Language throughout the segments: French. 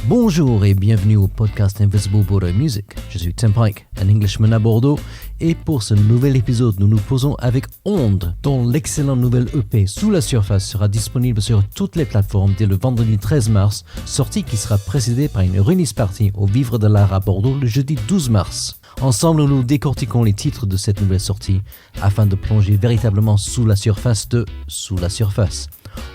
Bonjour et bienvenue au podcast Invisible Border Music. Je suis Tim Pike, un Englishman à Bordeaux, et pour ce nouvel épisode, nous nous posons avec Onde, dont l'excellente nouvelle EP Sous la surface sera disponible sur toutes les plateformes dès le vendredi 13 mars, sortie qui sera précédée par une release party au Vivre de l'Art à Bordeaux le jeudi 12 mars. Ensemble, nous décortiquons les titres de cette nouvelle sortie afin de plonger véritablement sous la surface de Sous la surface.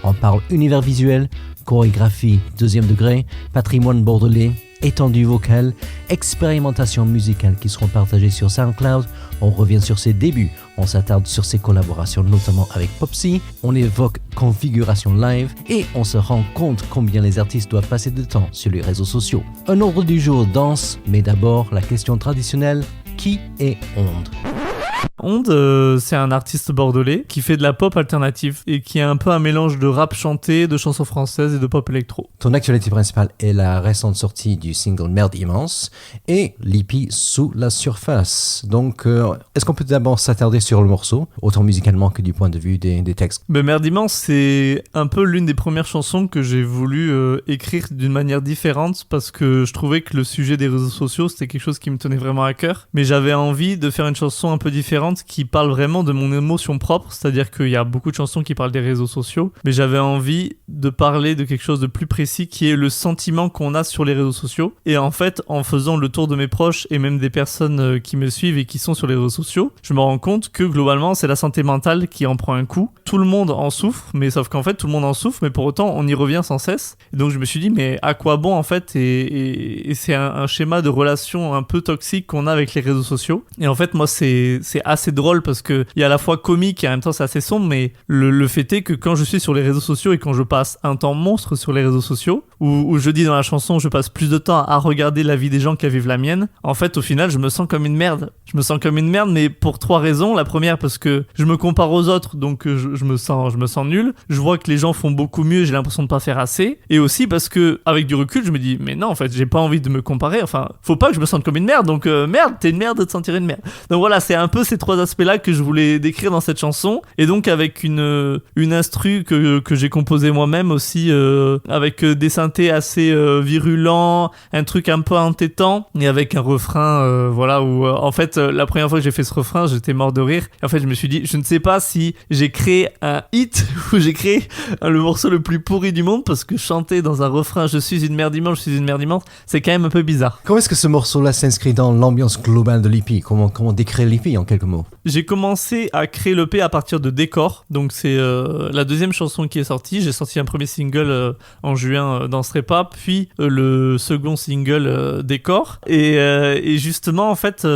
On parle univers visuel, chorégraphie deuxième degré, patrimoine bordelais, étendue vocale, expérimentation musicale qui seront partagées sur SoundCloud. On revient sur ses débuts, on s'attarde sur ses collaborations notamment avec Popsy, on évoque configuration live et on se rend compte combien les artistes doivent passer de temps sur les réseaux sociaux. Un ordre du jour dense, mais d'abord la question traditionnelle, qui est Onde ? Onde, c'est un artiste bordelais qui fait de la pop alternative et qui est un peu un mélange de rap chanté, de chansons françaises et de pop électro. Ton actualité principale est la récente sortie du single Merde Immense et l'EP Sous la surface. Donc, est-ce qu'on peut d'abord s'attarder sur le morceau, autant musicalement que du point de vue des textes ? Merde Immense, c'est un peu l'une des premières chansons que j'ai voulu écrire d'une manière différente parce que je trouvais que le sujet des réseaux sociaux, c'était quelque chose qui me tenait vraiment à cœur. Mais j'avais envie de faire une chanson un peu différente qui parle vraiment de mon émotion propre, c'est-à-dire qu'il y a beaucoup de chansons qui parlent des réseaux sociaux, mais j'avais envie de parler de quelque chose de plus précis qui est le sentiment qu'on a sur les réseaux sociaux. Et en fait, en faisant le tour de mes proches et même des personnes qui me suivent et qui sont sur les réseaux sociaux, je me rends compte que globalement, c'est la santé mentale qui en prend un coup. Tout le monde en souffre, mais sauf qu'en fait, tout le monde en souffre, mais pour autant, on y revient sans cesse. Et donc, je me suis dit, mais à quoi bon en fait ? Et c'est un schéma de relation un peu toxique qu'on a avec les réseaux sociaux. Et en fait, moi, c'est assez drôle parce que il y a à la fois comique et en même temps c'est assez sombre, mais le fait est que quand je suis sur les réseaux sociaux et quand je passe un temps monstre sur les réseaux sociaux, où je dis dans la chanson je passe plus de temps à regarder la vie des gens qu'à vivre la mienne, en fait au final je me sens comme une merde. Je me sens comme une merde, mais pour 3 raisons. La première parce que je me compare aux autres, donc je me sens nul. Je vois que les gens font beaucoup mieux, j'ai l'impression de pas faire assez. Et aussi parce que avec du recul je me dis mais non en fait j'ai pas envie de me comparer, enfin faut pas que je me sente comme une merde, donc merde, t'es une merde de te sentir une merde. Donc voilà, c'est un peu ces 3 aspects-là que je voulais décrire dans cette chanson, et donc avec une instru que j'ai composée moi-même aussi, avec des synthés assez virulents, un truc un peu entêtant, et avec un refrain voilà où en fait la première fois que j'ai fait ce refrain j'étais mort de rire, et en fait je me suis dit je ne sais pas si j'ai créé un hit ou j'ai créé le morceau le plus pourri du monde, parce que chanter dans un refrain je suis une merde immense, je suis une merde immense, c'est quand même un peu bizarre. Comment est-ce que ce morceau-là s'inscrit dans l'ambiance globale de l'EP ? Comment décrire l'EP en quelques mots ? J'ai commencé à créer l'EP à partir de Décor, donc c'est la deuxième chanson qui est sortie. J'ai sorti un premier single en juin, Danserai pas, puis le second single Décor, et justement en fait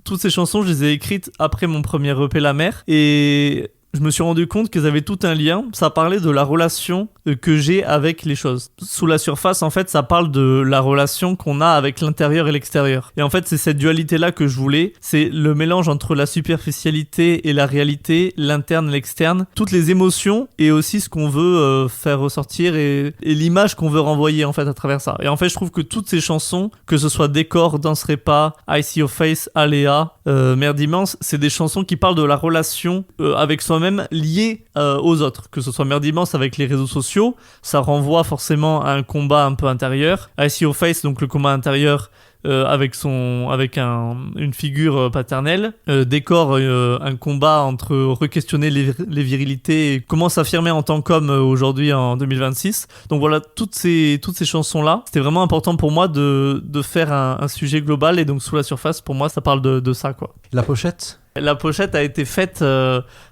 toutes ces chansons je les ai écrites après mon premier EP La Mer, et je me suis rendu compte qu'elles avaient tout un lien. Ça parlait de la relation que j'ai avec les choses. Sous la surface, en fait, ça parle de la relation qu'on a avec l'intérieur et l'extérieur. Et en fait, c'est cette dualité-là que je voulais. C'est le mélange entre la superficialité et la réalité, l'interne et l'externe, toutes les émotions et aussi ce qu'on veut faire ressortir et l'image qu'on veut renvoyer en fait à travers ça. Et en fait, je trouve que toutes ces chansons, que ce soit Décor, Danserai pas, I See Your Face, Aléa, Merde Immense, c'est des chansons qui parlent de la relation avec soi-même liée aux autres. Que ce soit Merde Immense avec les réseaux sociaux, ça renvoie forcément à un combat un peu intérieur. I See Your Face, donc le combat intérieur avec une figure paternelle. Décor, un combat entre re-questionner les virilités et comment s'affirmer en tant qu'homme aujourd'hui en 2026. Donc voilà, toutes ces chansons-là, c'était vraiment important pour moi de faire un sujet global, et donc Sous la surface, pour moi, ça parle de ça, quoi. La pochette ? La pochette a été faite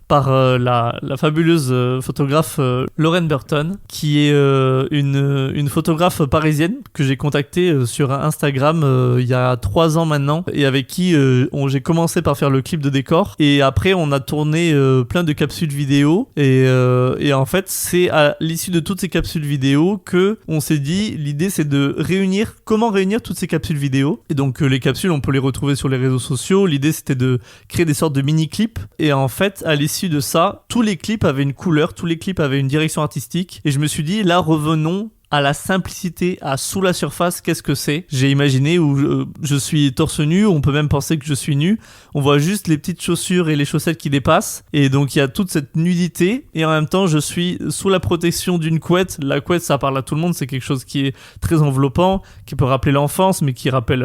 par la fabuleuse photographe Lauren Burton, qui est une photographe parisienne que j'ai contactée sur Instagram il y a 3 ans maintenant, et avec qui j'ai commencé par faire le clip de Décor, et après on a tourné plein de capsules vidéo, et en fait c'est à l'issue de toutes ces capsules vidéo que on s'est dit l'idée c'est de comment réunir toutes ces capsules vidéo. Et donc les capsules on peut les retrouver sur les réseaux sociaux. L'idée c'était de créer des sortes de mini-clips, et en fait à l'issue de ça, tous les clips avaient une couleur, tous les clips avaient une direction artistique, et je me suis dit là revenons à la simplicité, à sous la surface, qu'est-ce que c'est. J'ai imaginé où je suis torse nu, on peut même penser que je suis nu, on voit juste les petites chaussures et les chaussettes qui dépassent, et donc il y a toute cette nudité, et en même temps je suis sous la protection d'une couette. La couette, ça parle à tout le monde, c'est quelque chose qui est très enveloppant, qui peut rappeler l'enfance, mais qui rappelle,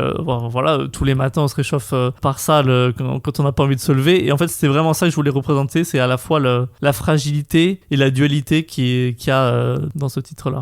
tous les matins on se réchauffe par ça quand on n'a pas envie de se lever, et en fait c'était vraiment ça que je voulais représenter, c'est à la fois la fragilité et la dualité qu'il y a dans ce titre-là.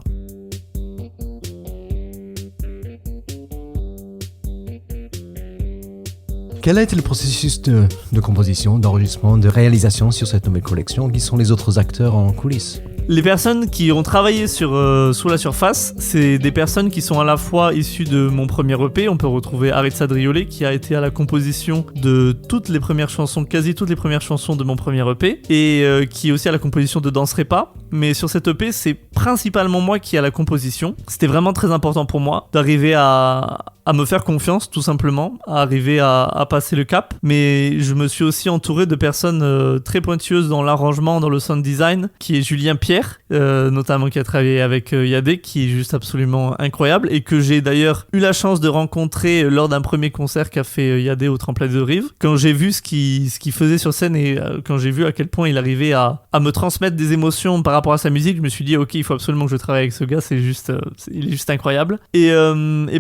Quel a été le processus de composition, d'enregistrement, de réalisation sur cette nouvelle collection? Qui sont les autres acteurs en coulisses? Les personnes qui ont travaillé sur Sous la surface, c'est des personnes qui sont à la fois issues de mon premier EP. On peut retrouver Aritza Driolet qui a été à la composition de toutes les premières chansons, quasi toutes les premières chansons de mon premier EP, et qui est aussi à la composition de Danserai pas. Mais sur cet EP, c'est principalement moi qui ai à la composition. C'était vraiment très important pour moi d'arriver à me faire confiance, tout simplement, à arriver à passer le cap. Mais je me suis aussi entouré de personnes très pointueuses dans l'arrangement, dans le sound design, qui est Julien Pierre, notamment qui a travaillé avec Yadé, qui est juste absolument incroyable, et que j'ai d'ailleurs eu la chance de rencontrer lors d'un premier concert qu'a fait Yadé au Tremplin de Rive. Quand j'ai vu ce qu'il faisait sur scène, et quand j'ai vu à quel point il arrivait à me transmettre des émotions par rapport à sa musique, je me suis dit ok, il faut absolument que je travaille avec ce gars, il est juste incroyable. Et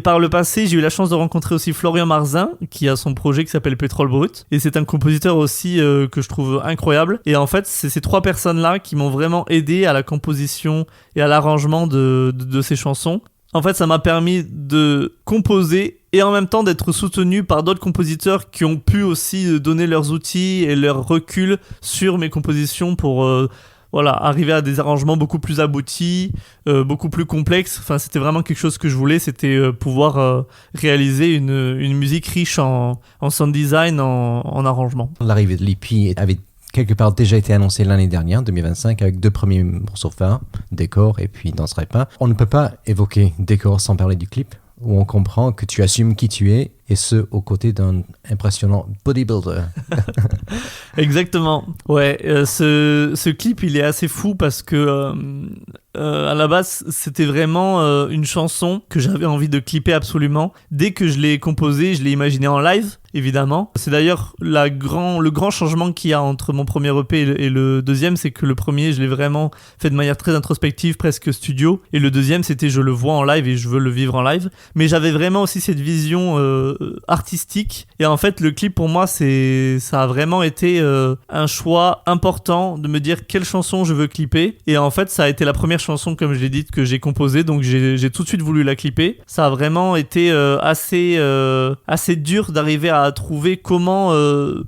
par le passé, j'ai eu la chance de rencontrer aussi Florian Marzin, qui a son projet qui s'appelle Pétrole Brut, et c'est un compositeur aussi que je trouve incroyable. Et en fait, c'est ces trois personnes-là qui m'ont vraiment aidé à la composition et à l'arrangement de ces chansons. En fait, ça m'a permis de composer et en même temps d'être soutenu par d'autres compositeurs qui ont pu aussi donner leurs outils et leur recul sur mes compositions pour arriver à des arrangements beaucoup plus aboutis, beaucoup plus complexes. Enfin, c'était vraiment quelque chose que je voulais, c'était pouvoir réaliser une musique riche en sound design, en arrangement. L'arrivée de l'EP avait quelque part déjà été annoncée l'année dernière, 2025, avec 2 premiers morceaux phares, Décor et puis Danserai pas. On ne peut pas évoquer Décor sans parler du clip, où on comprend que tu assumes qui tu es, et ce, aux côtés d'un impressionnant bodybuilder. Exactement. Ouais, ce clip, il est assez fou parce que à la base, c'était vraiment une chanson que j'avais envie de clipper absolument. Dès que je l'ai composée, je l'ai imaginée en live, évidemment. C'est d'ailleurs le grand changement qu'il y a entre mon premier EP et le deuxième, c'est que le premier, je l'ai vraiment fait de manière très introspective, presque studio. Et le deuxième, c'était je le vois en live et je veux le vivre en live. Mais j'avais vraiment aussi cette vision artistique. Et en fait, le clip, pour moi, ça a vraiment été un choix important de me dire quelle chanson je veux clipper. Et en fait, ça a été la première chanson, comme je l'ai dit, que j'ai composée. Donc, j'ai tout de suite voulu la clipper. Ça a vraiment été assez dur d'arriver à trouver comment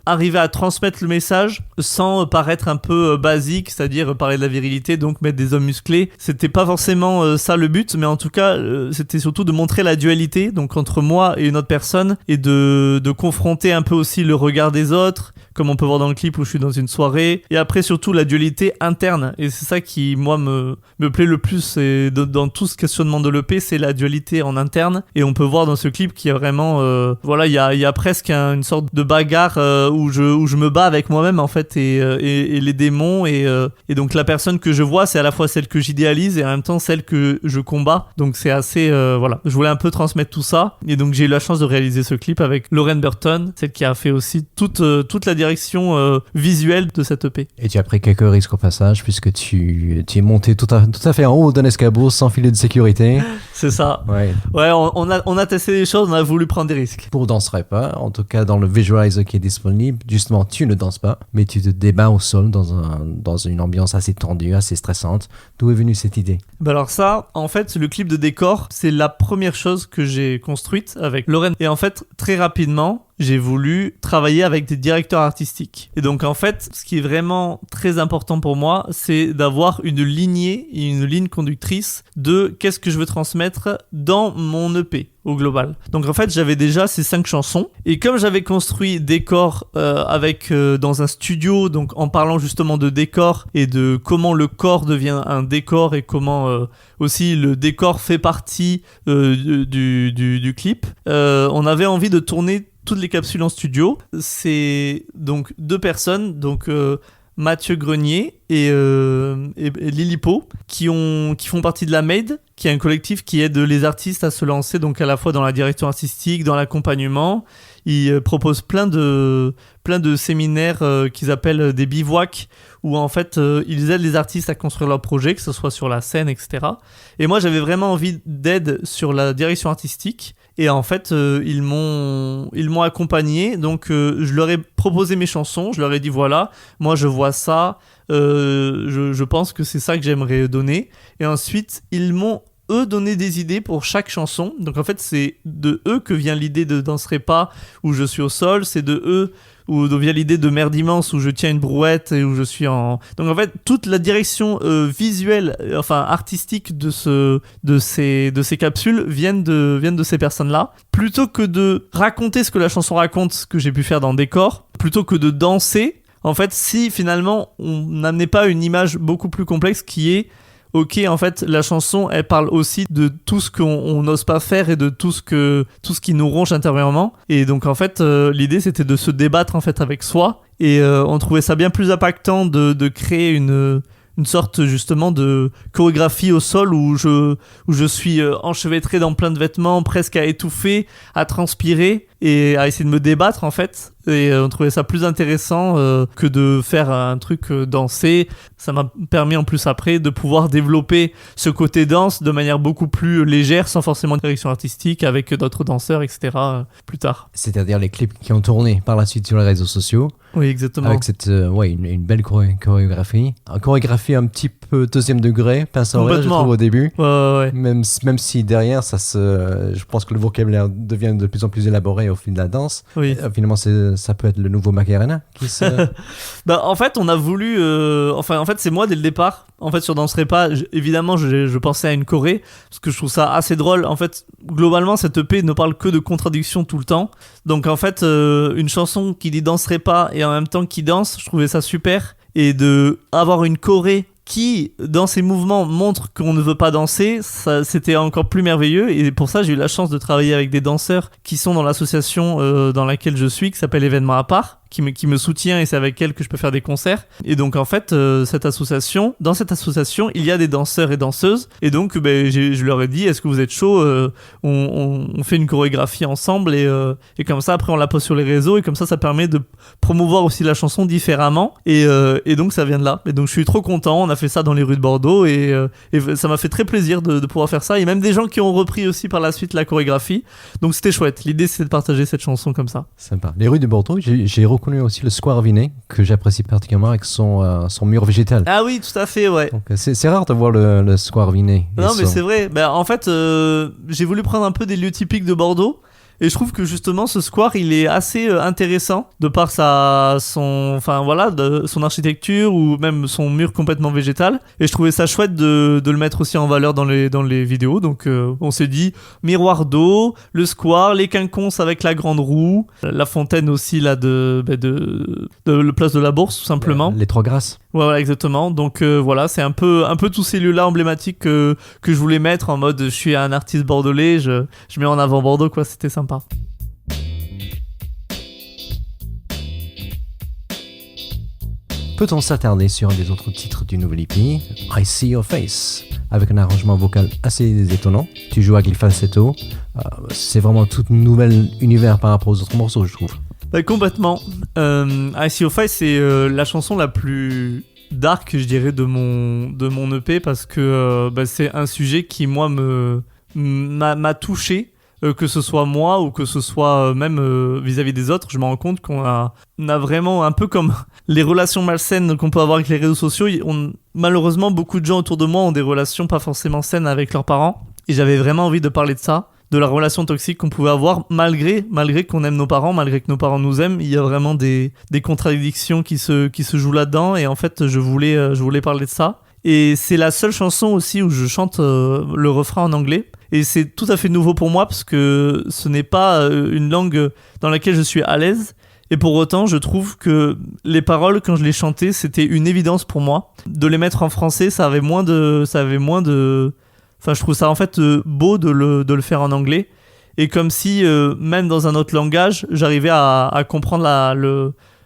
arriver à transmettre le message sans paraître un peu basique, c'est-à-dire parler de la virilité, donc mettre des hommes musclés. C'était pas forcément ça le but, mais en tout cas, c'était surtout de montrer la dualité, donc entre moi et une autre personne, et de confronter un peu aussi le regard des autres, comme on peut voir dans le clip où je suis dans une soirée, et après surtout la dualité interne, et c'est ça qui moi me plaît le plus, et dans tout ce questionnement de l'EP, c'est la dualité en interne, et on peut voir dans ce clip qu'il y a vraiment il y a presque une sorte de bagarre où je me bats avec moi-même en fait, et les démons, et donc la personne que je vois, c'est à la fois celle que j'idéalise et en même temps celle que je combats, donc c'est assez je voulais un peu transmettre tout ça, et donc j'ai eu la chance de réaliser ce clip avec Lauren Burton, celle qui a fait aussi toute la direction visuelle de cette EP. Et tu as pris quelques risques au passage, puisque tu es monté tout à fait en haut d'un escabeau sans filet de sécurité. C'est ça. Ouais, on a testé des choses, on a voulu prendre des risques. Pour Danserai pas, en tout cas dans le visualizer qui est disponible, justement tu ne danses pas, mais tu te débats au sol dans une ambiance assez tendue, assez stressante. D'où est venue cette idée? Alors ça, en fait, le clip de Décor, c'est la première chose que j'ai construite avec Lauren. Et en fait, très rapidement, j'ai voulu travailler avec des directeurs artistiques. Et donc en fait, ce qui est vraiment très important pour moi, c'est d'avoir une lignée et une ligne conductrice de qu'est-ce que je veux transmettre dans mon EP au global. Donc en fait, j'avais déjà ces 5 chansons, et comme j'avais construit Décor dans un studio, donc en parlant justement de décor et de comment le corps devient un décor, et comment aussi le décor fait partie du clip, on avait envie de tourner toutes les capsules en studio. C'est donc 2 personnes, donc Mathieu Grenier et Lilipo qui font partie de la Made, qui est un collectif qui aide les artistes à se lancer, donc à la fois dans la direction artistique, dans l'accompagnement. Ils proposent plein de séminaires qu'ils appellent des bivouacs, où en fait ils aident les artistes à construire leurs projets, que ce soit sur la scène, etc. Et moi j'avais vraiment envie d'aide sur la direction artistique. Et en fait, ils m'ont accompagné, donc je leur ai proposé mes chansons, je leur ai dit voilà, moi je vois ça, je pense que c'est ça que j'aimerais donner. Et ensuite, ils m'ont donné des idées pour chaque chanson. Donc en fait, c'est de eux que vient l'idée de Danserai pas, où je suis au sol, c'est de eux où vient l'idée de Merde immense, où je tiens une brouette et où je suis en... Donc en fait, toute la direction visuelle, enfin artistique de ces capsules viennent de ces personnes-là. Plutôt que de raconter ce que la chanson raconte, ce que j'ai pu faire dans Décor, plutôt que de danser, en fait, si finalement on n'amenait pas une image beaucoup plus complexe qui est... Ok, en fait, la chanson, elle parle aussi de tout ce qu'on n'ose pas faire et de tout ce qui nous ronge intérieurement. Et donc, en fait, l'idée, c'était de se débattre en fait avec soi. Et on trouvait ça bien plus impactant de créer une sorte justement de chorégraphie au sol où je suis enchevêtré dans plein de vêtements, presque à étouffer, à transpirer et à essayer de me débattre en fait. Et on trouvait ça plus intéressant que de faire un truc dansé. Ça m'a permis en plus après de pouvoir développer ce côté danse de manière beaucoup plus légère, sans forcément de direction artistique, avec d'autres danseurs, etc. Plus tard. C'est-à-dire les clips qui ont tourné par la suite sur les réseaux sociaux. Oui, exactement. Avec cette, une belle chorégraphie. Une chorégraphie un petit peu deuxième degré, pince à oreille, je trouve, au début. Ouais. Même si derrière, je pense que le vocabulaire devient de plus en plus élaboré au fil de la danse. Oui. Finalement, ça peut être le nouveau Macarena qui se... En fait, on a voulu... en fait, c'est moi dès le départ. En fait, sur Danserai pas, évidemment, je pensais à une choré, parce que je trouve ça assez drôle. En fait, globalement, cette EP ne parle que de contradictions tout le temps. Donc, en fait, une chanson qui dit Danserai pas et en même temps qui danse, je trouvais ça super. Et de avoir une choré qui, dans ses mouvements, montre qu'on ne veut pas danser, ça, c'était encore plus merveilleux. Et pour ça, j'ai eu la chance de travailler avec des danseurs qui sont dans l'association dans laquelle je suis, qui s'appelle Événement à part, qui me soutient, et c'est avec elle que je peux faire des concerts. Et donc en fait, dans cette association, il y a des danseurs et danseuses. Et donc je leur ai dit, est-ce que vous êtes chaud, on fait une chorégraphie ensemble et comme ça après on la poste sur les réseaux, et comme ça permet de promouvoir aussi la chanson différemment. Et donc ça vient de là. Et donc je suis trop content. On a fait ça dans les rues de Bordeaux et ça m'a fait très plaisir de pouvoir faire ça. Et même des gens qui ont repris aussi par la suite la chorégraphie. Donc c'était chouette. L'idée c'était de partager cette chanson comme ça. Sympa. Les rues de Bordeaux, j'ai reconnu aussi le Square Vinet, que j'apprécie particulièrement avec son mur végétal. Ah oui, tout à fait, ouais. Donc, c'est rare de voir le Square Vinet. Non, mais c'est vrai. En fait, j'ai voulu prendre un peu des lieux typiques de Bordeaux. Et je trouve que justement ce square il est assez intéressant de par son architecture ou même son mur complètement végétal, et je trouvais ça chouette de le mettre aussi en valeur dans les vidéos. Donc on s'est dit miroir d'eau, le square, les quinconces avec la grande roue, la fontaine aussi là de la place de la Bourse tout simplement. Les Trois Grâces. Ouais, voilà, exactement. Donc voilà, c'est un peu tous ces lieux-là emblématiques que je voulais mettre en mode je suis un artiste bordelais, je mets en avant Bordeaux, quoi, c'était sympa. Peut-on s'attarder sur un des autres titres du nouvel EP, I See Your Face, avec un arrangement vocal assez étonnant. Tu joues avec les falsettos, c'est vraiment tout nouvel univers par rapport aux autres morceaux, je trouve. Complètement. I See Your Face, c'est la chanson la plus dark, je dirais, de mon EP, parce que c'est un sujet qui, moi, m'a touché. Que ce soit moi ou que ce soit même vis-à-vis des autres, je me rends compte qu'on a vraiment un peu comme les relations malsaines qu'on peut avoir avec les réseaux sociaux. Malheureusement, beaucoup de gens autour de moi ont des relations pas forcément saines avec leurs parents, et j'avais vraiment envie de parler de ça, de la relation toxique qu'on pouvait avoir malgré qu'on aime nos parents, malgré que nos parents nous aiment. Il y a vraiment des contradictions qui se jouent là-dedans, et en fait je voulais parler de ça. Et c'est la seule chanson aussi où je chante le refrain en anglais. Et c'est tout à fait nouveau pour moi, parce que ce n'est pas une langue dans laquelle je suis à l'aise. Et pour autant, je trouve que les paroles, quand je les chantais, c'était une évidence pour moi. De les mettre en français, ça avait moins de... Enfin, je trouve ça en fait beau de le faire en anglais. Et comme si, même dans un autre langage, j'arrivais à comprendre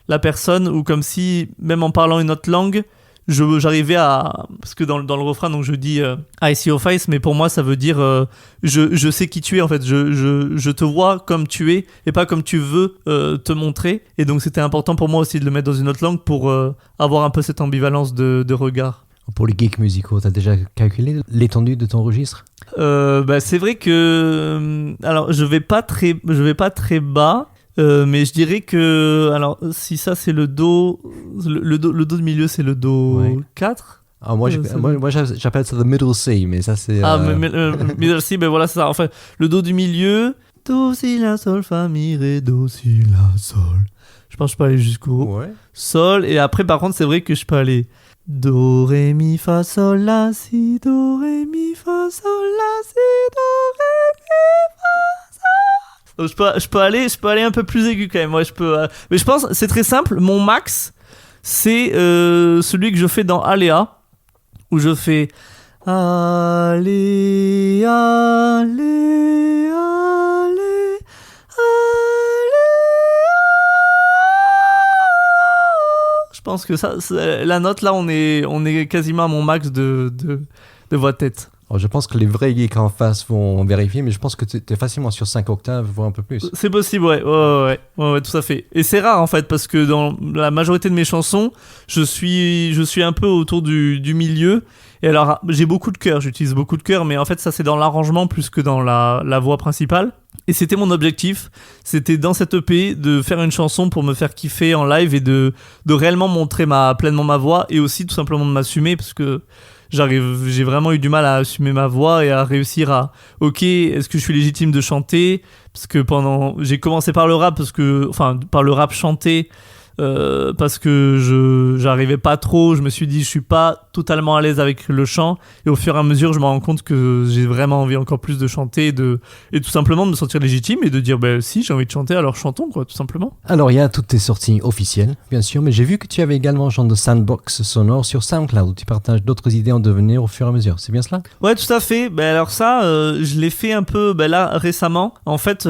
la personne, ou comme si, même en parlant une autre langue, j'arrivais à... Parce que dans le refrain, donc je dis I see your face, mais pour moi, ça veut dire je sais qui tu es, en fait. Je te vois comme tu es, et pas comme tu veux te montrer. Et donc, c'était important pour moi aussi de le mettre dans une autre langue pour avoir un peu cette ambivalence de regard. Pour les geeks musicaux, t'as déjà calculé l'étendue de ton registre? C'est vrai que... alors, je vais pas très bas, mais je dirais que... Alors, si ça, c'est le Do... Le do de milieu, c'est le Do 4. Ah, moi, j'appelle ça the middle C, mais ça, c'est... Middle C, ben voilà, c'est ça. Enfin, le Do du milieu... Do, si, la, sol, fa, mi, ré, do, si, la, sol. Je pense que je peux aller jusqu'au Sol. Et après, par contre, c'est vrai que je peux aller... Do, ré, mi, fa, sol, la, si, do, ré, mi, fa, sol, la, si, do, ré, mi, fa, sol. Donc je peux aller un peu plus aigu quand même. Ouais, mais je pense, c'est très simple. Mon max, c'est celui que je fais dans Aléa, où je fais Allez, allez, allez, allez. Je pense que ça, la note là, on est quasiment à mon max de voix de tête. Alors, je pense que les vrais geeks en face vont vérifier, mais je pense que tu es facilement sur 5 octaves, voire un peu plus. C'est possible, ouais, tout à fait. Et c'est rare en fait, parce que dans la majorité de mes chansons, je suis un peu autour du milieu. Et alors, j'ai beaucoup de chœurs, j'utilise beaucoup de chœurs, mais en fait, ça c'est dans l'arrangement plus que dans la voix principale. Et c'était mon objectif, c'était dans cette EP de faire une chanson pour me faire kiffer en live et de réellement montrer pleinement ma voix, et aussi tout simplement de m'assumer, parce que j'ai vraiment eu du mal à assumer ma voix et à réussir à ok, est-ce que je suis légitime de chanter, parce que j'ai commencé par le rap, par le rap chanté, parce que j'arrivais pas trop, je me suis dit je suis pas totalement à l'aise avec le chant, et au fur et à mesure je me rends compte que j'ai vraiment envie encore plus de chanter et tout simplement de me sentir légitime et de dire si j'ai envie de chanter, alors chantons quoi, tout simplement. Alors il y a toutes tes sorties officielles bien sûr, mais j'ai vu que tu avais également un genre de sandbox sonore sur SoundCloud où tu partages d'autres idées en devenir au fur et à mesure, c'est bien cela? Ouais, tout à fait. Alors ça, je l'ai fait un peu là récemment. En fait,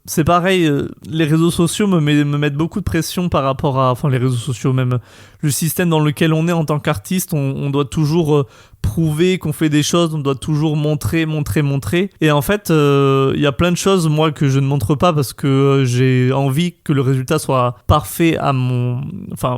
c'est pareil, les réseaux sociaux me mettent beaucoup de pression par rapport à, les réseaux sociaux, même le système dans lequel on est en tant qu'artiste, on doit toujours prouver qu'on fait des choses, on doit toujours montrer. Et en fait, il y a plein de choses, moi, que je ne montre pas parce que j'ai envie que le résultat soit parfait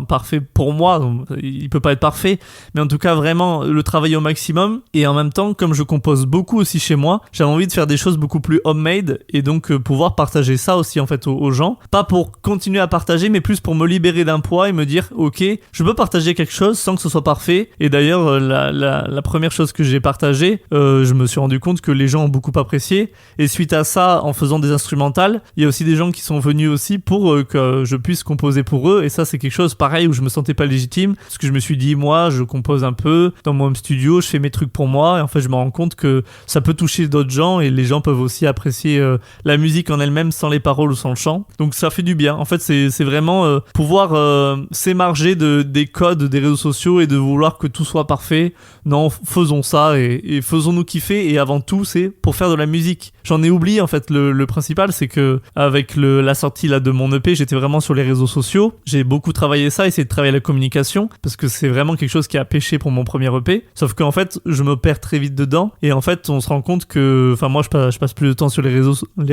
parfait pour moi. Il peut pas être parfait, mais en tout cas, vraiment, le travailler au maximum. Et en même temps, comme je compose beaucoup aussi chez moi, j'ai envie de faire des choses beaucoup plus homemade et donc pouvoir partager ça aussi, en fait, aux gens. Pas pour continuer à partager, mais plus pour me libérer d'un poids et me dire, ok, je peux partager quelque chose sans que ce soit parfait. Et d'ailleurs, la première chose que j'ai partagée, je me suis rendu compte que les gens ont beaucoup apprécié. Et suite à ça, en faisant des instrumentales, il y a aussi des gens qui sont venus aussi pour que je puisse composer pour eux. Et ça, c'est quelque chose pareil où je me sentais pas légitime, parce que je me suis dit, moi, je compose un peu dans mon home studio, je fais mes trucs pour moi. Et en fait, je me rends compte que ça peut toucher d'autres gens et les gens peuvent aussi apprécier la musique en elle-même sans les paroles ou sans le chant. Donc ça fait du bien. En fait, c'est vraiment pouvoir s'émarger des codes des réseaux sociaux et de vouloir que tout soit parfait. Non, faisons ça et faisons-nous kiffer, et avant tout c'est pour faire de la musique. J'en ai oublié en fait le principal, c'est que avec la sortie là de mon EP, j'étais vraiment sur les réseaux sociaux, j'ai beaucoup travaillé ça, essayé de travailler la communication, parce que c'est vraiment quelque chose qui a pêché pour mon premier EP, sauf qu'en fait je me perds très vite dedans, et en fait on se rend compte que, moi je passe plus de temps sur les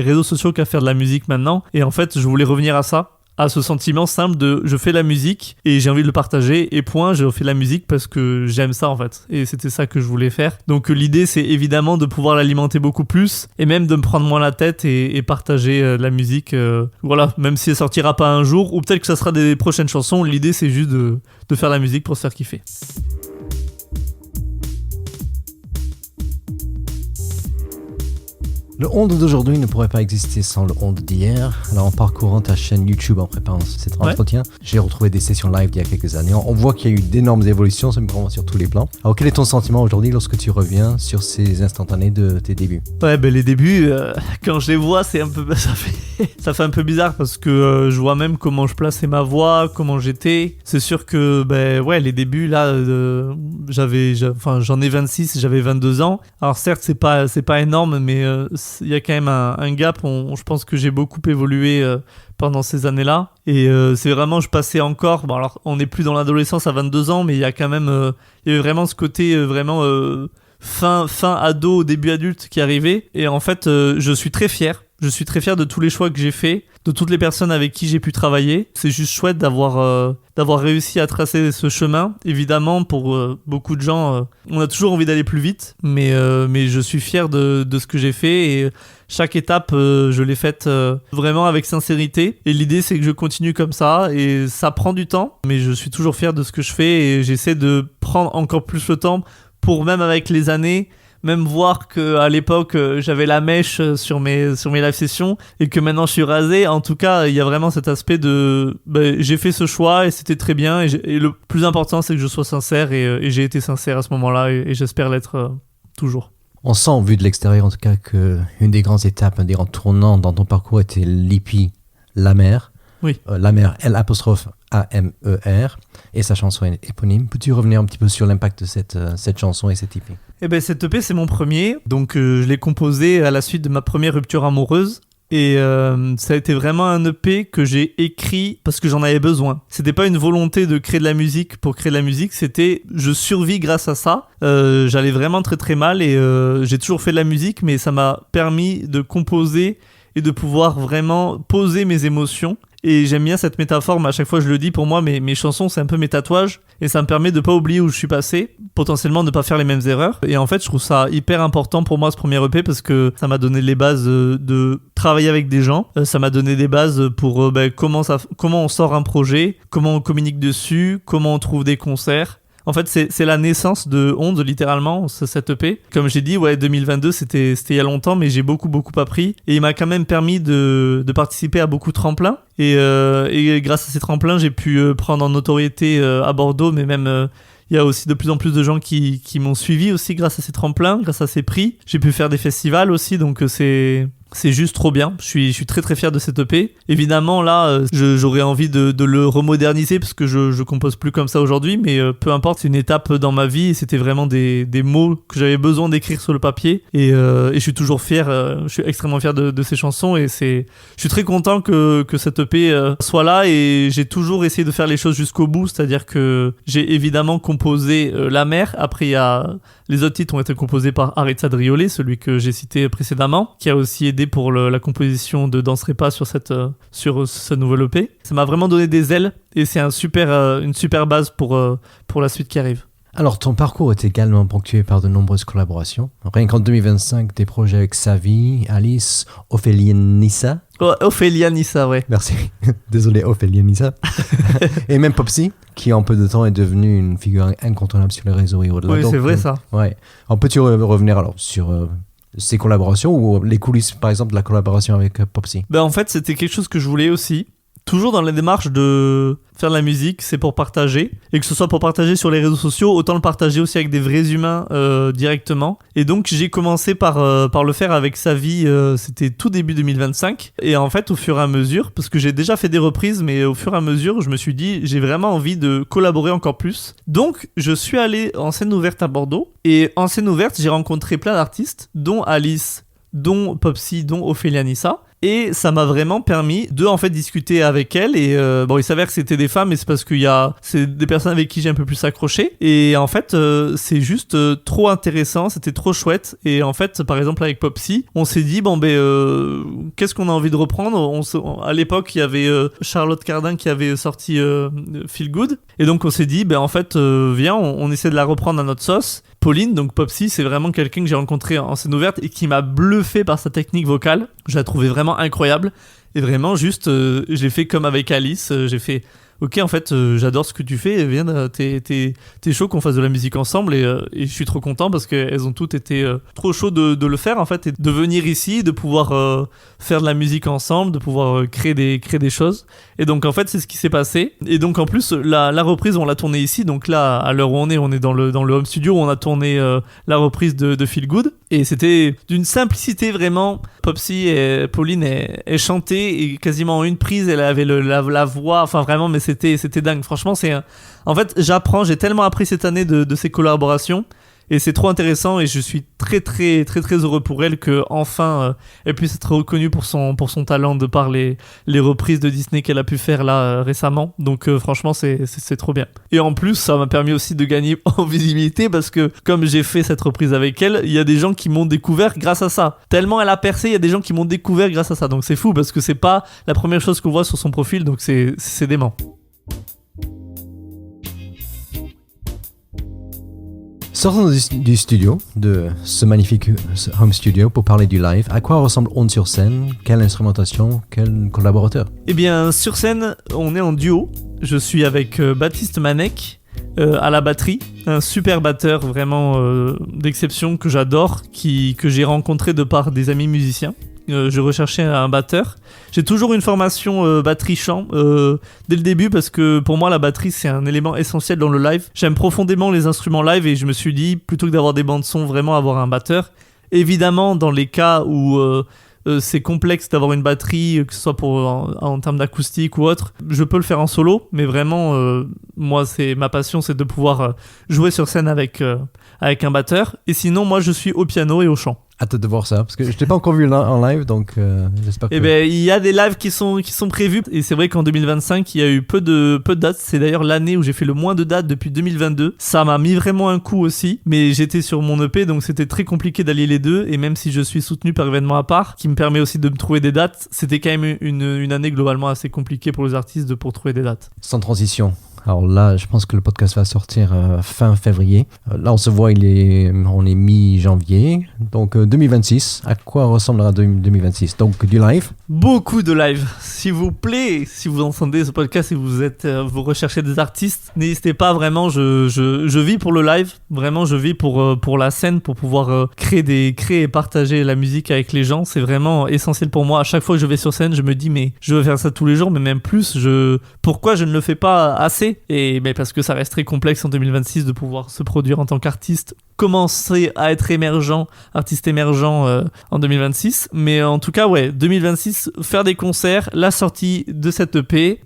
réseaux sociaux qu'à faire de la musique maintenant, et en fait je voulais revenir à ce sentiment simple de je fais la musique et j'ai envie de le partager, et point, je fais la musique parce que j'aime ça en fait, et c'était ça que je voulais faire. Donc l'idée c'est évidemment de pouvoir l'alimenter beaucoup plus et même de me prendre moins la tête et partager la musique, voilà, même si elle sortira pas un jour, ou peut-être que ça sera des prochaines chansons, l'idée c'est juste de faire la musique pour se faire kiffer. Le Onde d'aujourd'hui ne pourrait pas exister sans le Onde d'hier. Alors en parcourant ta chaîne YouTube en préparant cet entretien, j'ai retrouvé des sessions live d'il y a quelques années. On voit qu'il y a eu d'énormes évolutions, vraiment sur tous les plans. Alors quel est ton sentiment aujourd'hui lorsque tu reviens sur ces instantanés de tes débuts? Ouais, les débuts, quand je les vois, c'est un peu, ça fait un peu bizarre, parce que je vois même comment je plaçais ma voix, comment j'étais. C'est sûr que les débuts là, j'en ai 26, j'avais 22 ans. Alors certes, c'est pas énorme, mais il y a quand même un gap. Je pense que j'ai beaucoup évolué pendant ces années-là. Et c'est vraiment, je passais encore... Bon, alors, on n'est plus dans l'adolescence à 22 ans, mais il y a quand même... il y avait vraiment ce côté vraiment fin ado, début adulte qui arrivait. Et en fait, je suis très fier. Je suis très fier de tous les choix que j'ai faits, de toutes les personnes avec qui j'ai pu travailler. C'est juste chouette d'avoir réussi à tracer ce chemin. Évidemment, pour beaucoup de gens, on a toujours envie d'aller plus vite, mais je suis fier de ce que j'ai fait et chaque étape, je l'ai faite vraiment avec sincérité. Et l'idée, c'est que je continue comme ça et ça prend du temps, mais je suis toujours fier de ce que je fais et j'essaie de prendre encore plus le temps pour, même avec les années, même voir qu'à l'époque, j'avais la mèche sur mes live sessions et que maintenant je suis rasé. En tout cas, il y a vraiment cet aspect de j'ai fait ce choix et c'était très bien. Et le plus important, c'est que je sois sincère et j'ai été sincère à ce moment-là et j'espère l'être toujours. On sent, vu de l'extérieur en tout cas, qu'une des grandes étapes, un des grands tournants dans ton parcours était l'EP La Mer. Oui. La Mer, L'-A-M-E-R, et sa chanson éponyme. Peux-tu revenir un petit peu sur l'impact de cette chanson et cette EP ? Eh ben, cette EP, c'est mon premier. Donc, je l'ai composé à la suite de ma première rupture amoureuse. Et ça a été vraiment un EP que j'ai écrit parce que j'en avais besoin. C'était pas une volonté de créer de la musique pour créer de la musique, c'était je survis grâce à ça. J'allais vraiment très très mal et j'ai toujours fait de la musique, mais ça m'a permis de composer et de pouvoir vraiment poser mes émotions. Et j'aime bien cette métaphore, mais à chaque fois je le dis, pour moi mes chansons c'est un peu mes tatouages et ça me permet de pas oublier où je suis passé, potentiellement de pas faire les mêmes erreurs. Et en fait je trouve ça hyper important pour moi ce premier EP parce que ça m'a donné les bases de travailler avec des gens, ça m'a donné des bases pour comment on sort un projet, comment on communique dessus, comment on trouve des concerts. En fait, c'est la naissance de Onde, littéralement, cette EP. Comme j'ai dit, 2022, c'était il y a longtemps, mais j'ai beaucoup appris. Et il m'a quand même permis de participer à beaucoup de tremplins. Et grâce à ces tremplins, j'ai pu prendre en notoriété à Bordeaux, mais même... il y a aussi de plus en plus de gens qui m'ont suivi aussi grâce à ces tremplins, grâce à ces prix. J'ai pu faire des festivals aussi, donc c'est juste trop bien. Je suis très très fier de cette EP. Évidemment, là, j'aurais envie de le remoderniser parce que je compose plus comme ça aujourd'hui, mais peu importe, c'est une étape dans ma vie et c'était vraiment des mots que j'avais besoin d'écrire sur le papier. Et je suis toujours fier, je suis extrêmement fier de ces chansons et je suis très content que cette EP soit là et j'ai toujours essayé de faire les choses jusqu'au bout, c'est-à-dire que j'ai évidemment composé La Mer. Après, les autres titres ont été composés par Aritza Driolet, celui que j'ai cité précédemment, qui a aussi aidé pour la composition de Danserai pas sur ce nouvel EP. Ça m'a vraiment donné des ailes et c'est une super base pour la suite qui arrive. Alors, ton parcours est également ponctué par de nombreuses collaborations. Rien qu'en 2025, des projets avec Savi, Alice, Ophélie Nissa. Oh, Ophélie Nissa, ouais. Merci. Désolé, Ophélie Nissa. Et même Popsy, qui en peu de temps est devenu une figure incontournable sur les réseaux et au-delà. Oui, donc, c'est vrai ça. Ouais. Alors, peux-tu revenir alors sur ces collaborations ou les coulisses, par exemple, de la collaboration avec Popsy ? En fait, c'était quelque chose que je voulais aussi. Toujours dans la démarche de faire de la musique, c'est pour partager. Et que ce soit pour partager sur les réseaux sociaux, autant le partager aussi avec des vrais humains directement. Et donc j'ai commencé par le faire avec Savi, c'était tout début 2025. Et en fait, au fur et à mesure, parce que j'ai déjà fait des reprises, mais au fur et à mesure, je me suis dit, j'ai vraiment envie de collaborer encore plus. Donc je suis allé en scène ouverte à Bordeaux. Et en scène ouverte, j'ai rencontré plein d'artistes, dont Alice, dont Popsy, dont Ophélie Nissa. Et ça m'a vraiment permis de en fait discuter avec elle. Et il s'avère que c'était des femmes, mais c'est parce c'est des personnes avec qui j'ai un peu plus accroché. Et en fait, c'est juste trop intéressant, c'était trop chouette. Et en fait, par exemple avec Popsy, on s'est dit qu'est-ce qu'on a envie de reprendre. À l'époque, il y avait Charlotte Cardin qui avait sorti Feel Good. Et donc on s'est dit, en fait, viens, on essaie de la reprendre à notre sauce. Pauline, donc Popsy, c'est vraiment quelqu'un que j'ai rencontré en scène ouverte et qui m'a bluffé par sa technique vocale. Je la trouvais vraiment incroyable. Et vraiment, juste, je l'ai fait comme avec Alice. J'ai fait, ok, en fait, j'adore ce que tu fais. Viens, t'es chaud qu'on fasse de la musique ensemble. Et je suis trop content parce qu'elles ont toutes été trop chaudes de le faire, en fait. Et de venir ici, de pouvoir faire de la musique ensemble, de pouvoir créer des choses. Et donc, en fait, c'est ce qui s'est passé. Et donc, en plus, la reprise, on l'a tournée ici. Donc là, à l'heure où on est dans le home studio où on a tourné la reprise de Feel Good. Et c'était d'une simplicité vraiment. Popsy et Pauline, elle chantait et quasiment en une prise, elle avait la voix. Enfin, vraiment, mais c'était dingue. Franchement, en fait, j'ai tellement appris cette année de ces collaborations Et c'est trop intéressant et je suis très très très très heureux pour elle que enfin elle puisse être reconnue pour son talent de par les reprises de Disney qu'elle a pu faire là récemment. Donc franchement c'est trop bien. Et en plus ça m'a permis aussi de gagner en visibilité parce que comme j'ai fait cette reprise avec elle, il y a des gens qui m'ont découvert grâce à ça. Tellement elle a percé, il y a des gens qui m'ont découvert grâce à ça. Donc c'est fou parce que c'est pas la première chose qu'on voit sur son profil, donc c'est dément. Sortons du studio, de ce magnifique home studio, pour parler du live. À quoi ressemble On sur scène? Quelle instrumentation? Quel collaborateur? Eh bien, sur scène, on est en duo. Je suis avec Baptiste Manek à la batterie, un super batteur vraiment d'exception que j'adore, que j'ai rencontré de par des amis musiciens. Je recherchais un batteur. J'ai toujours une formation batterie-chant dès le début parce que pour moi la batterie c'est un élément essentiel dans le live. J'aime profondément les instruments live et je me suis dit plutôt que d'avoir des bandes son, vraiment avoir un batteur. Évidemment dans les cas où c'est complexe d'avoir une batterie, que ce soit en termes d'acoustique ou autre, je peux le faire en solo, mais vraiment moi ma passion c'est de pouvoir jouer sur scène avec un batteur. Et sinon moi je suis au piano et au chant. Hâte de voir ça, parce que je t'ai pas encore vu en live, donc j'espère que... Eh ben, il y a des lives qui sont prévus, et c'est vrai qu'en 2025, il y a eu peu de dates. C'est d'ailleurs l'année où j'ai fait le moins de dates depuis 2022. Ça m'a mis vraiment un coup aussi, mais j'étais sur mon EP, donc c'était très compliqué d'allier les deux, et même si je suis soutenu par événement à part, qui me permet aussi de me trouver des dates, c'était quand même une année globalement assez compliquée pour les artistes pour trouver des dates. Sans transition. Alors là, je pense que le podcast va sortir fin février. Là, on se voit, on est mi-janvier. Donc 2026, à quoi ressemblera 2026? Donc du live? Beaucoup de live. S'il vous plaît, si vous entendez ce podcast et vous recherchez des artistes, n'hésitez pas vraiment. Je vis pour le live. Vraiment, je vis pour la scène, pour pouvoir créer et partager la musique avec les gens. C'est vraiment essentiel pour moi. À chaque fois que je vais sur scène, je me dis mais je veux faire ça tous les jours, mais même plus. Pourquoi je ne le fais pas assez? Et parce que ça reste très complexe en 2026 de pouvoir se produire en tant qu'artiste, commencer à être artiste émergent en 2026. Mais en tout cas, ouais, 2026, faire des concerts, la sortie de cette EP,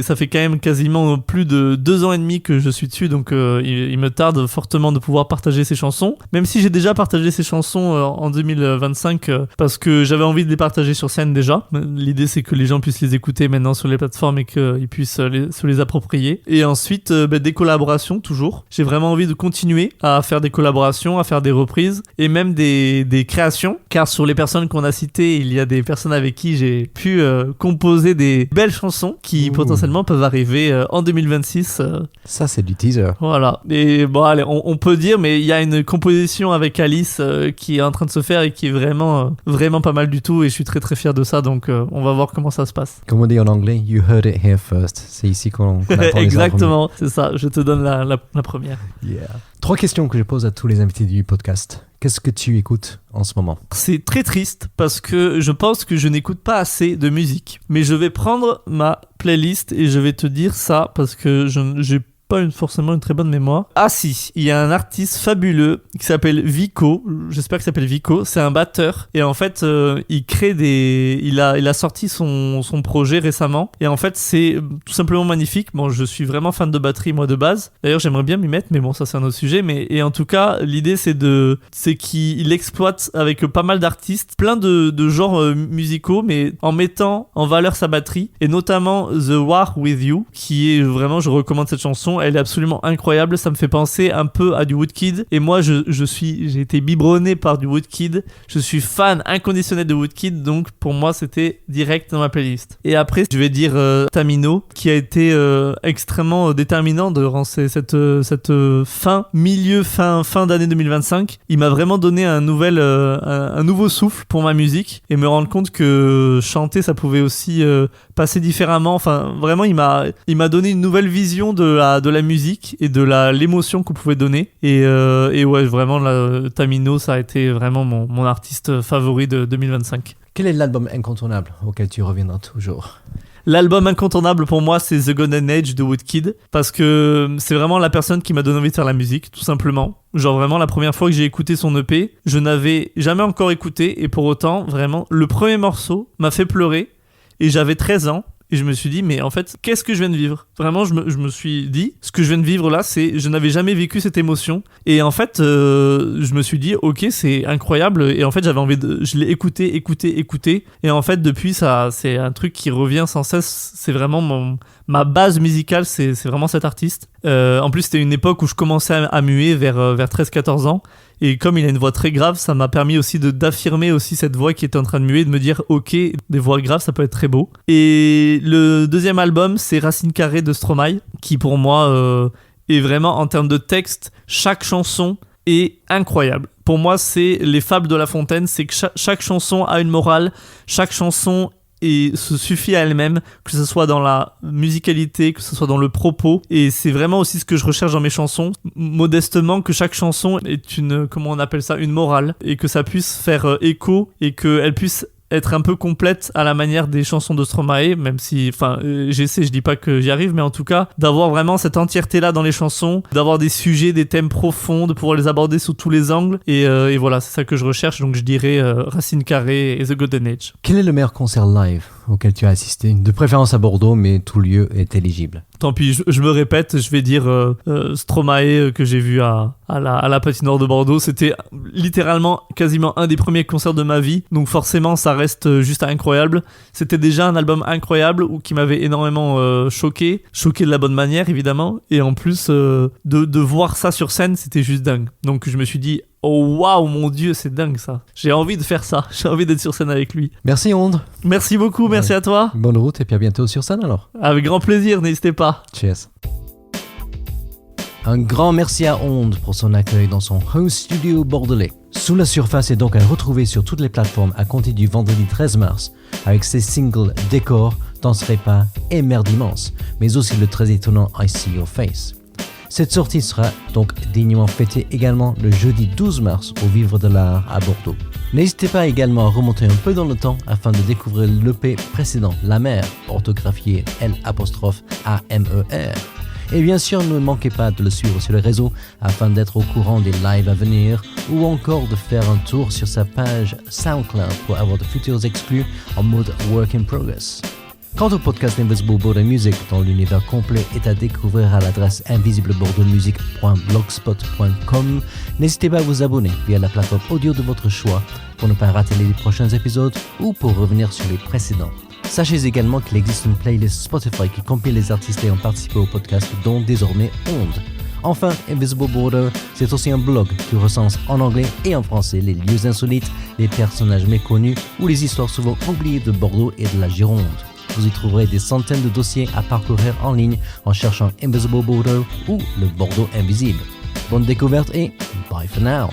ça fait quand même quasiment plus de 2 ans et demi que je suis dessus, donc il me tarde fortement de pouvoir partager ces chansons. Même si j'ai déjà partagé ces chansons en 2025, parce que j'avais envie de les partager sur scène déjà. L'idée, c'est que les gens puissent les écouter maintenant sur les plateformes et qu'ils puissent se les approprier. Et ensuite, des collaborations, toujours. J'ai vraiment envie de continuer à faire des collaborations, à faire des reprises et même des créations, car sur les personnes qu'on a citées, il y a des personnes avec qui j'ai pu composer des belles chansons qui potentiellement peuvent arriver en 2026. Ça, c'est du teaser. Voilà. Et bon, allez, on peut dire, mais il y a une composition avec Alice qui est en train de se faire et qui est vraiment, vraiment pas mal du tout, et je suis très très fier de ça, donc on va voir comment ça se passe. Comme on dit en anglais, you heard it here first. C'est ici qu'on attend les Exactement, c'est ça, je te donne la première. Yeah. 3 questions que je pose à tous les invités du podcast. Qu'est-ce que tu écoutes en ce moment? C'est très triste parce que je pense que je n'écoute pas assez de musique. Mais je vais prendre ma playlist et je vais te dire ça parce que j'ai pas forcément une très bonne mémoire. Ah si, il y a un artiste fabuleux qui s'appelle Vico, j'espère qu'il s'appelle Vico, c'est un batteur et en fait il a sorti son projet récemment et en fait c'est tout simplement magnifique. Bon, je suis vraiment fan de batterie moi de base, d'ailleurs j'aimerais bien m'y mettre, mais bon ça c'est un autre sujet, et en tout cas l'idée c'est qu'il exploite avec pas mal d'artistes plein de genres musicaux, mais en mettant en valeur sa batterie, et notamment The War With You, qui est vraiment, je recommande cette chanson. Elle est absolument incroyable, ça me fait penser un peu à du Woodkid, et moi j'ai été biberonné par du Woodkid, je suis fan inconditionnel de Woodkid, donc pour moi c'était direct dans ma playlist. Et après je vais dire Tamino, qui a été extrêmement déterminant durant cette fin d'année 2025. Il m'a vraiment donné un nouveau souffle pour ma musique, et me rendre compte que chanter ça pouvait aussi passer différemment. Enfin vraiment il m'a donné une nouvelle vision de la musique et de l'émotion qu'on pouvait donner, et ouais vraiment Tamino ça a été vraiment mon artiste favori de 2025. Quel est l'album incontournable auquel tu reviendras toujours? L'album incontournable pour moi c'est The Golden Age de Woodkid, parce que c'est vraiment la personne qui m'a donné envie de faire la musique, tout simplement. Genre vraiment la première fois que j'ai écouté son EP, je n'avais jamais encore écouté, et pour autant vraiment le premier morceau m'a fait pleurer, et j'avais 13 ans. et je me suis dit, mais en fait, qu'est-ce que je viens de vivre ? Vraiment, je me suis dit, ce que je viens de vivre là, je n'avais jamais vécu cette émotion. Et en fait, je me suis dit, ok, c'est incroyable. Et en fait, je l'ai écouté. Et en fait, depuis, ça, c'est un truc qui revient sans cesse. C'est vraiment ma base musicale, c'est vraiment cet artiste. En plus, c'était une époque où je commençais à muer vers 13-14 ans. Et comme il a une voix très grave, ça m'a permis aussi d'affirmer aussi cette voix qui était en train de muer, de me dire, ok, des voix graves, ça peut être très beau. Et le deuxième album, c'est Racine Carrée de Stromae, qui pour moi est vraiment, en termes de texte, chaque chanson est incroyable. Pour moi, c'est les fables de La Fontaine, c'est que chaque chanson a une morale, chaque chanson se suffit à elle-même, que ce soit dans la musicalité, que ce soit dans le propos, et c'est vraiment aussi ce que je recherche dans mes chansons, modestement, que chaque chanson est une, comment on appelle ça, une morale, et que ça puisse faire écho, et qu'elle puisse être un peu complète à la manière des chansons de Stromae, même si, j'essaie, je dis pas que j'y arrive, mais en tout cas, d'avoir vraiment cette entièreté-là dans les chansons, d'avoir des sujets, des thèmes profonds, de pouvoir les aborder sous tous les angles, et voilà, c'est ça que je recherche, donc je dirais Racine Carrée et The Golden Age. Quel est le meilleur concert live auquel tu as assisté ? De préférence à Bordeaux, mais tout lieu est éligible. Tant pis, je me répète, je vais dire Stromae que j'ai vu à la patinoire de Bordeaux. C'était littéralement quasiment un des premiers concerts de ma vie, donc forcément ça reste juste incroyable. C'était déjà un album incroyable qui m'avait énormément choqué de la bonne manière évidemment, et en plus de voir ça sur scène, c'était juste dingue. Donc je me suis dit, oh waouh, mon Dieu, c'est dingue ça. J'ai envie de faire ça, j'ai envie d'être sur scène avec lui. Merci Onde. Merci beaucoup, merci à toi. Bonne route et puis à bientôt sur scène alors. Avec grand plaisir, n'hésitez pas. Cheers. Un grand merci à Onde pour son accueil dans son home studio bordelais. Sous la surface est donc à retrouver sur toutes les plateformes à compter du vendredi 13 mars avec ses singles Décor, Danserai pas et Merde immense, mais aussi le très étonnant I See Your Face. Cette sortie sera donc dignement fêtée également le jeudi 12 mars au Vivre de l'Art à Bordeaux. N'hésitez pas également à remonter un peu dans le temps afin de découvrir l'EP précédent, La Mer, orthographié L''AMER. Et bien sûr, ne manquez pas de le suivre sur les réseaux afin d'être au courant des lives à venir ou encore de faire un tour sur sa page SoundCloud pour avoir de futurs exclus en mode Work in Progress. Quant au podcast Invisible Bordeaux Music, dont l'univers complet est à découvrir à l'adresse invisiblebordeauxmusic.blogspot.com, n'hésitez pas à vous abonner via la plateforme audio de votre choix pour ne pas rater les prochains épisodes ou pour revenir sur les précédents. Sachez également qu'il existe une playlist Spotify qui compile les artistes ayant participé au podcast, dont désormais Onde. Enfin, Invisible Bordeaux, c'est aussi un blog qui recense en anglais et en français les lieux insolites, les personnages méconnus ou les histoires souvent oubliées de Bordeaux et de la Gironde. Vous y trouverez des centaines de dossiers à parcourir en ligne en cherchant Invisible Bordeaux ou le Bordeaux Invisible. Bonne découverte et bye for now!